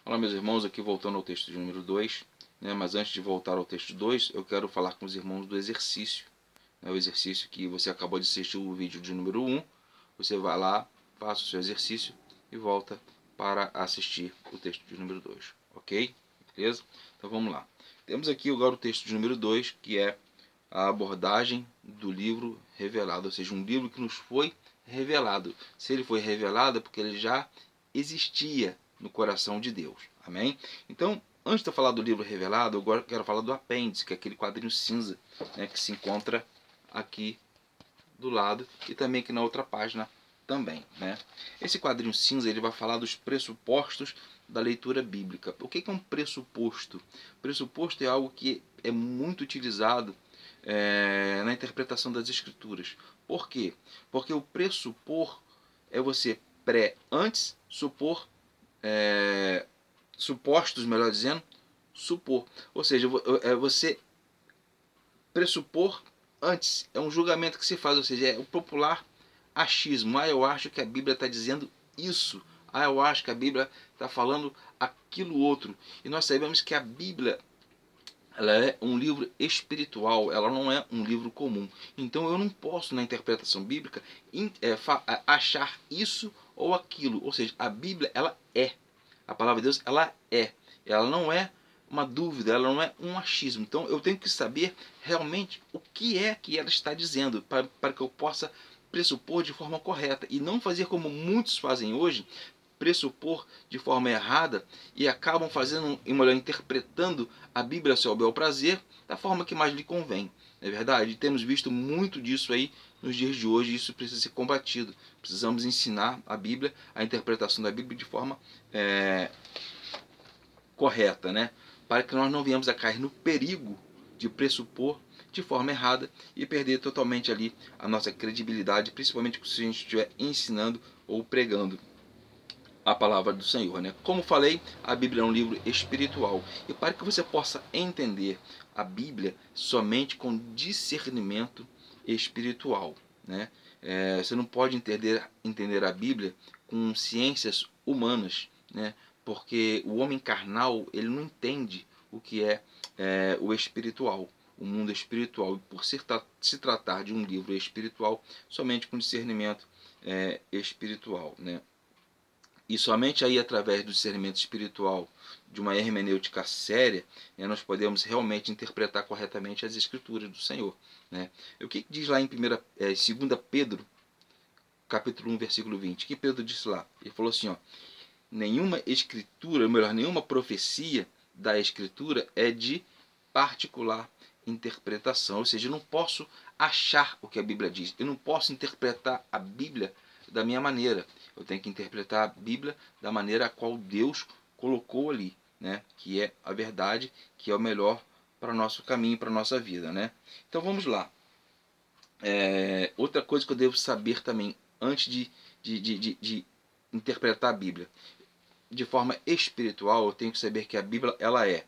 Olá, meus irmãos, aqui voltando ao texto de número 2, né? Mas antes de voltar ao texto 2, eu quero falar com os irmãos do exercício, né? O exercício que você acabou de assistir o vídeo de número 1, você vai lá, faça o seu exercício e volta para assistir o texto de número 2, ok? Beleza? Então vamos lá. Temos aqui agora o texto de número 2, que é a abordagem do livro revelado, ou seja, um livro que nos foi revelado. Se ele foi revelado é porque ele já existia no coração de Deus. Amém? Então, antes de eu falar do livro revelado, eu agora quero falar do apêndice, que é aquele quadrinho cinza, né, que se encontra aqui do lado e também aqui na outra página também, né? Esse quadrinho cinza ele vai falar dos pressupostos da leitura bíblica. O que é um pressuposto? Pressuposto é algo que é muito utilizado na interpretação das escrituras. Por quê? Porque o pressupor é você antes, supor, supostos, melhor dizendo, supor. Ou seja, é você pressupor antes. É um julgamento que se faz, ou seja, é o popular achismo. Eu acho que a Bíblia está dizendo isso. Eu acho que a Bíblia está falando aquilo outro. E nós sabemos que a Bíblia ela é um livro espiritual, ela não é um livro comum. Então eu não posso, na interpretação bíblica, achar isso ou aquilo. Ou seja, a Bíblia, ela é. A palavra de Deus, ela é. Ela não é uma dúvida, ela não é um achismo. Então eu tenho que saber realmente o que é que ela está dizendo, para que eu possa pressupor de forma correta. E não fazer como muitos fazem hoje, pressupor de forma errada e acabam fazendo, interpretando a Bíblia a seu bel prazer da forma que mais lhe convém. Não é verdade? Temos visto muito disso aí nos dias de hoje e isso precisa ser combatido. Precisamos ensinar a Bíblia, a interpretação da Bíblia de forma correta, né? Para que nós não venhamos a cair no perigo de pressupor de forma errada e perder totalmente ali a nossa credibilidade, principalmente se a gente estiver ensinando ou pregando a palavra do Senhor, né? Como falei, a Bíblia é um livro espiritual e para que você possa entender a Bíblia somente com discernimento espiritual, né? Você não pode entender a Bíblia com ciências humanas, né? Porque o homem carnal ele não entende o que é o espiritual, o mundo espiritual. E por se tratar de um livro espiritual, somente com discernimento espiritual, né? E somente aí através do discernimento espiritual, de uma hermenêutica séria, né, nós podemos realmente interpretar corretamente as escrituras do Senhor, né? O que diz lá em 2 Pedro, capítulo 1, versículo 20? O que Pedro disse lá? Ele falou assim, ó, nenhuma escritura, ou melhor, nenhuma profecia da escritura é de particular interpretação. Ou seja, eu não posso achar o que a Bíblia diz. Eu não posso interpretar a Bíblia da minha maneira. Eu tenho que interpretar a Bíblia da maneira a qual Deus colocou ali, né? Que é a verdade, que é o melhor para o nosso caminho, para a nossa vida, né? Então vamos lá. Outra coisa que eu devo saber também antes de interpretar a Bíblia. De forma espiritual, eu tenho que saber que a Bíblia ela é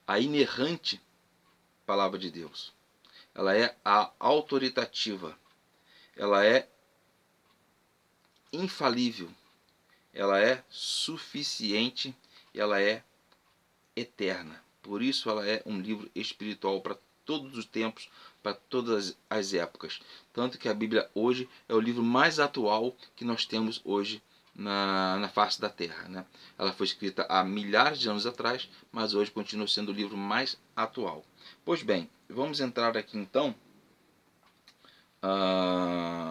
a inerrante palavra de Deus. Ela é a autoritativa. Ela é infalível. Ela é suficiente. Ela é eterna. Por isso ela é um livro espiritual para todos os tempos, para todas as épocas. Tanto que a Bíblia hoje é o livro mais atual que nós temos hoje na face da Terra, né? Ela foi escrita há milhares de anos atrás, mas hoje continua sendo o livro mais atual. Pois bem, vamos entrar aqui então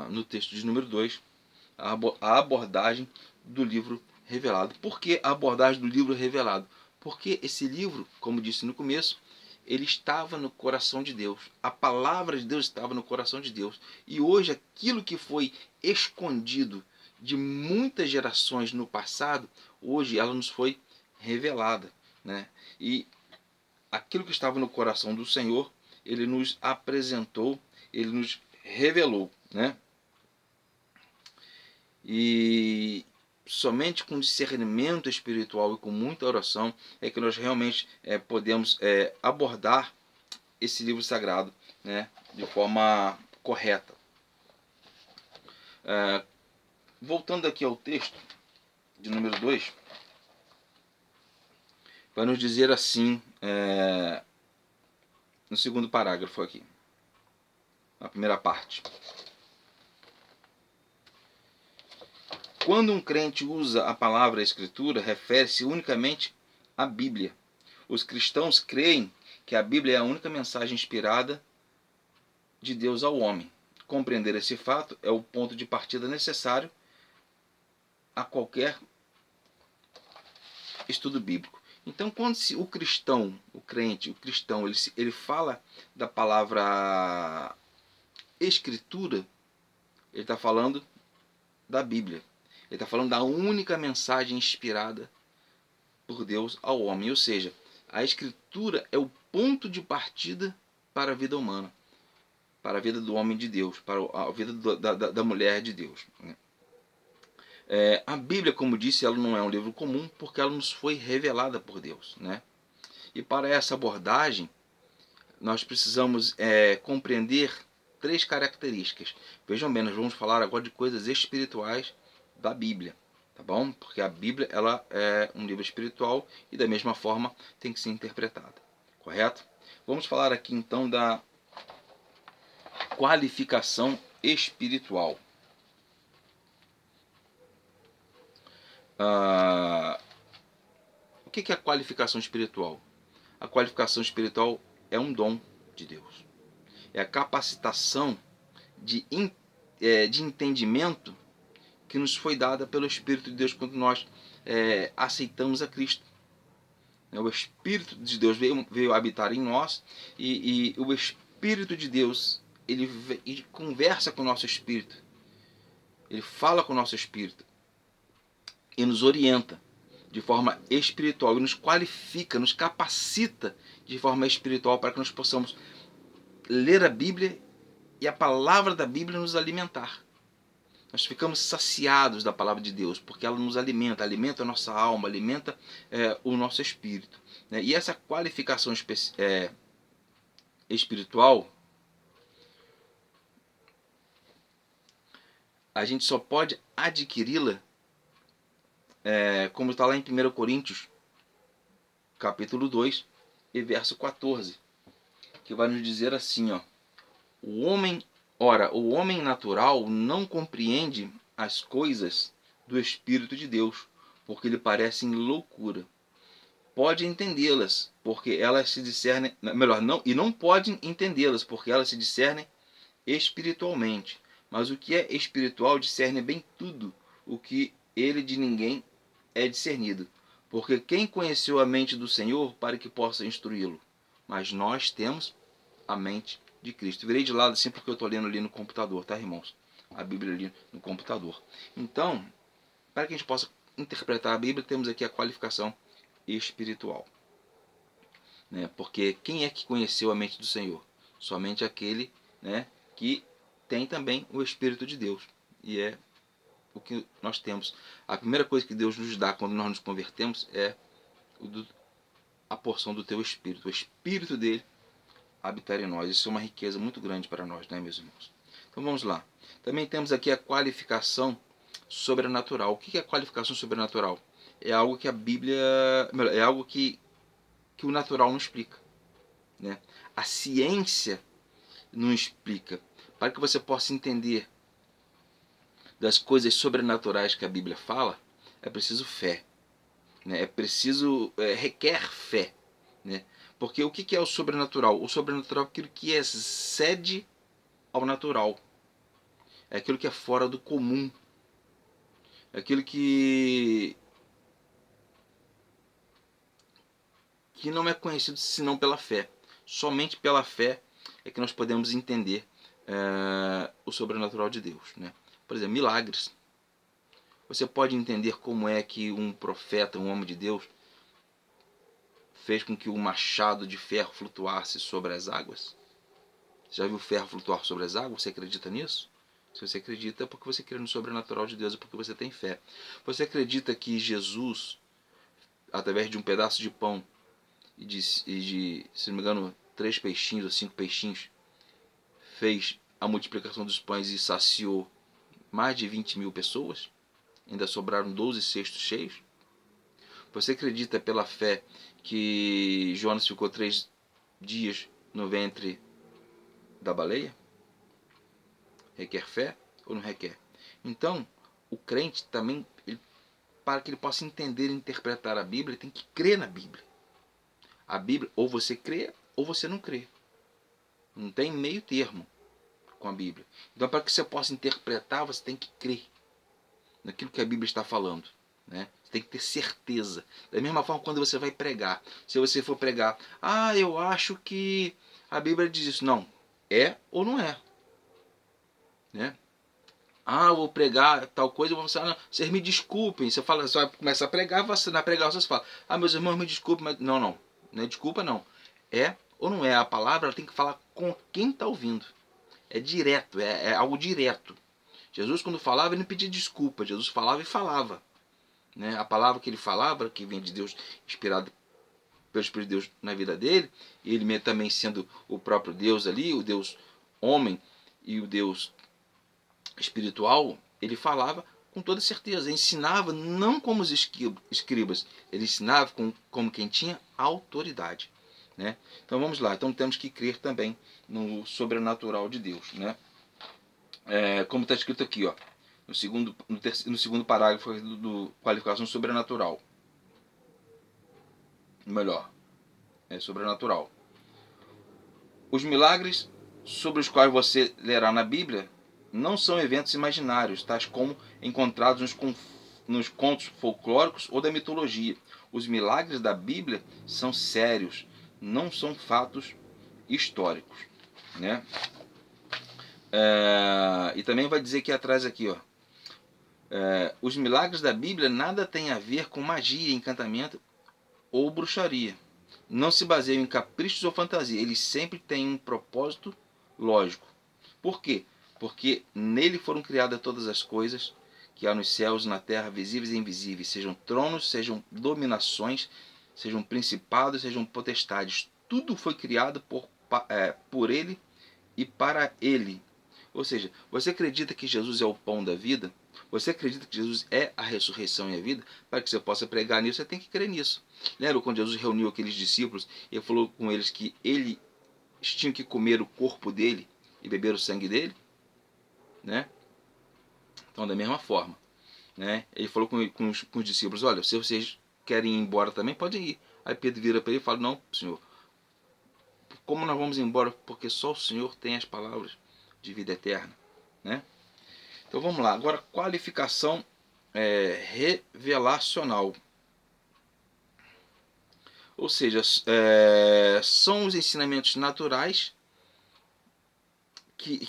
no texto de número 2, a abordagem do livro revelado. Por que a abordagem do livro revelado? Porque esse livro, como disse no começo, ele estava no coração de Deus. A palavra de Deus estava no coração de Deus. E hoje aquilo que foi escondido de muitas gerações no passado, hoje ela nos foi revelada, né? E aquilo que estava no coração do Senhor, ele nos apresentou, ele nos revelou, né? E somente com discernimento espiritual e com muita oração é que nós realmente podemos abordar esse livro sagrado, né, de forma correta. Voltando aqui ao texto de número 2, vai nos dizer assim, no segundo parágrafo aqui, na primeira parte. Quando um crente usa a palavra Escritura, refere-se unicamente à Bíblia. Os cristãos creem que a Bíblia é a única mensagem inspirada de Deus ao homem. Compreender esse fato é o ponto de partida necessário a qualquer estudo bíblico. Então, quando o cristão, o crente, o cristão, ele fala da palavra Escritura, ele está falando da Bíblia. Ele está falando da única mensagem inspirada por Deus ao homem. Ou seja, a Escritura é o ponto de partida para a vida humana, para a vida do homem de Deus, para a vida da mulher de Deus. A Bíblia, como disse, ela não é um livro comum porque ela nos foi revelada por Deus, né? E para essa abordagem, nós precisamos compreender três características. Vejam bem, nós vamos falar agora de coisas espirituais da Bíblia, tá bom? Porque a Bíblia ela é um livro espiritual e da mesma forma tem que ser interpretada, correto? Vamos falar aqui então da qualificação espiritual. O que é a qualificação espiritual? A qualificação espiritual é um dom de Deus. É a capacitação de entendimento que nos foi dada pelo Espírito de Deus quando nós aceitamos a Cristo. O Espírito de Deus veio habitar em nós e o Espírito de Deus ele conversa com o nosso espírito. Ele fala com o nosso espírito e nos orienta de forma espiritual e nos qualifica, nos capacita de forma espiritual para que nós possamos ler a Bíblia e a palavra da Bíblia nos alimentar. Nós ficamos saciados da palavra de Deus, porque ela nos alimenta, alimenta a nossa alma, alimenta o nosso espírito. E essa qualificação espiritual, a gente só pode adquiri-la, como está lá em 1 Coríntios, capítulo 2, e verso 14, que vai nos dizer assim, ó, o homem natural não compreende as coisas do Espírito de Deus, porque lhe parecem loucura. Pode entendê-las, porque elas se discernem, não pode entendê-las, porque elas se discernem espiritualmente. Mas o que é espiritual discerne bem tudo, o que ele de ninguém é discernido. Porque quem conheceu a mente do Senhor para que possa instruí-lo? Mas nós temos a mente de Cristo. Virei de lado assim porque eu estou lendo ali no computador, tá, irmãos? A Bíblia ali no computador. Então, para que a gente possa interpretar a Bíblia, temos aqui a qualificação espiritual. Porque quem é que conheceu a mente do Senhor? Somente aquele, que tem também o Espírito de Deus. E é o que nós temos. A primeira coisa que Deus nos dá quando nós nos convertemos é a porção do teu Espírito. O Espírito dele habitar em nós. Isso é uma riqueza muito grande para nós, né, meus irmãos? Então vamos lá. Também temos aqui a qualificação sobrenatural. O que é a qualificação sobrenatural? É algo que a Bíblia... É algo que o natural não explica. A ciência não explica. Para que você possa entender das coisas sobrenaturais que a Bíblia fala, é preciso fé. É preciso... requer fé. Porque o que é o sobrenatural? O sobrenatural é aquilo que excede ao natural. É aquilo que é fora do comum. É aquilo que não é conhecido senão pela fé. Somente pela fé é que nós podemos entender o sobrenatural de Deus. Por exemplo, milagres. Você pode entender como é que um profeta, um homem de Deus, fez com que o machado de ferro flutuasse sobre as águas? Já viu o ferro flutuar sobre as águas? Você acredita nisso? Se você acredita, é porque você crê no sobrenatural de Deus, é porque você tem fé. Você acredita que Jesus, através de um pedaço de pão e de, se não me engano, 3 peixinhos ou 5 peixinhos, fez a multiplicação dos pães e saciou mais de 20 mil pessoas? Ainda sobraram 12 cestos cheios? Você acredita pela fé que Jonas ficou 3 dias no ventre da baleia? Requer fé ou não requer? Então, o crente também, para que ele possa entender e interpretar a Bíblia, ele tem que crer na Bíblia. A Bíblia, ou você crê, ou você não crê. Não tem meio termo com a Bíblia. Então, para que você possa interpretar, você tem que crer naquilo que a Bíblia está falando. Né? Você tem que ter certeza. Da mesma forma, quando você vai pregar. Se você for pregar, eu acho que a Bíblia diz isso. Não, é ou não é. Né? Eu vou pregar tal coisa, você fala, vocês me desculpem. Você fala, você vai começar a pregar, você na pregação você fala, meus irmãos, me desculpem, mas não é desculpa não. É ou não é? A palavra ela tem que falar com quem está ouvindo. É direto, é algo direto. Jesus, quando falava, ele não pedia desculpa. Jesus falava e falava. Né? A palavra que ele falava, que vem de Deus, inspirada pelo Espírito de Deus na vida dele, ele também sendo o próprio Deus ali, o Deus homem e o Deus espiritual, ele falava com toda certeza. Ele ensinava não como os escribas, ele ensinava como quem tinha autoridade. Né? Então vamos lá, então temos que crer também no sobrenatural de Deus. Né? Como está escrito aqui, ó, no segundo parágrafo do qualificação sobrenatural. Melhor, sobrenatural. Os milagres sobre os quais você lerá na Bíblia não são eventos imaginários, tais como encontrados nos contos folclóricos ou da mitologia. Os milagres da Bíblia são sérios, não são fatos históricos. Né? E também vai dizer aqui atrás, aqui, ó, os milagres da Bíblia nada têm a ver com magia, encantamento ou bruxaria. Não se baseiam em caprichos ou fantasia. Eles sempre têm um propósito lógico. Por quê? Porque nele foram criadas todas as coisas que há nos céus e na terra, visíveis e invisíveis, sejam tronos, sejam dominações, sejam principados, sejam potestades. Tudo foi criado por ele e para ele. Ou seja, você acredita que Jesus é o pão da vida? Você acredita que Jesus é a ressurreição e a vida? Para que você possa pregar nisso, você tem que crer nisso. Lembra quando Jesus reuniu aqueles discípulos e falou com eles que eles tinham que comer o corpo dele e beber o sangue dele? Né? Então, da mesma forma, né? Ele falou com os discípulos, olha, se vocês querem ir embora também, podem ir. Aí Pedro vira para ele e fala, não, Senhor, como nós vamos embora? Porque só o Senhor tem as palavras de vida eterna. Né? Então vamos lá, agora qualificação revelacional. Ou seja, são os ensinamentos naturais que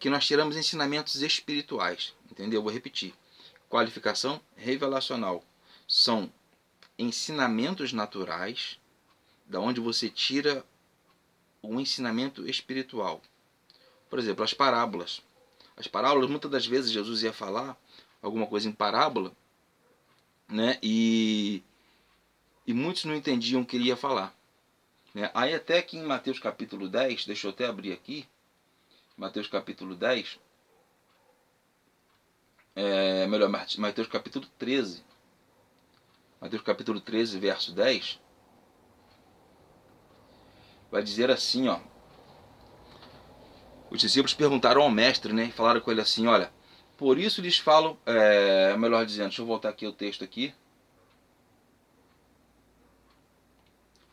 nós tiramos ensinamentos espirituais. Entendeu? Vou repetir. Qualificação revelacional. São ensinamentos naturais da onde você tira o ensinamento espiritual. Por exemplo, as parábolas. As parábolas, muitas das vezes Jesus ia falar alguma coisa em parábola, né? E muitos não entendiam o que ele ia falar. Né? Aí até que em Mateus capítulo 10, deixa eu até abrir aqui, Mateus capítulo 10, Mateus capítulo 13, Mateus capítulo 13, verso 10, vai dizer assim, ó, os discípulos perguntaram ao mestre, né, e falaram com ele assim, olha, por isso lhes falam, melhor dizendo, deixa eu voltar aqui o texto aqui,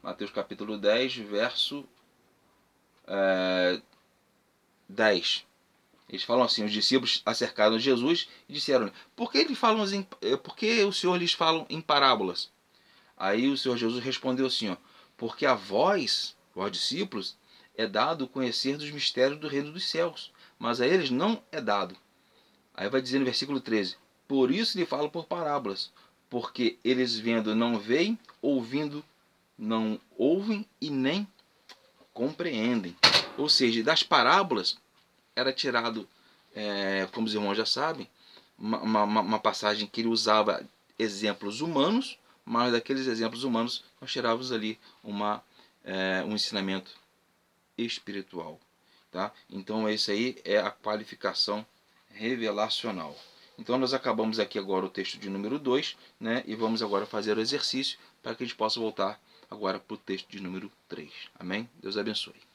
Mateus capítulo 10, verso 10. Eles falam assim, os discípulos acercaram Jesus e disseram, por que o Senhor lhes fala em parábolas? Aí o Senhor Jesus respondeu assim, ó, porque a vós discípulos, é dado conhecer dos mistérios do reino dos céus, mas a eles não é dado. Aí vai dizer no versículo 13, por isso lhe falo por parábolas, porque eles vendo não veem, ouvindo não ouvem e nem compreendem. Ou seja, das parábolas era tirado, como os irmãos já sabem, uma passagem que ele usava exemplos humanos, mas daqueles exemplos humanos nós tirávamos ali um ensinamento espiritual. Tá? Então esse aí é a qualificação revelacional. Então nós acabamos aqui agora o texto de número 2, né? E vamos agora fazer o exercício para que a gente possa voltar agora para o texto de número 3. Amém? Deus abençoe.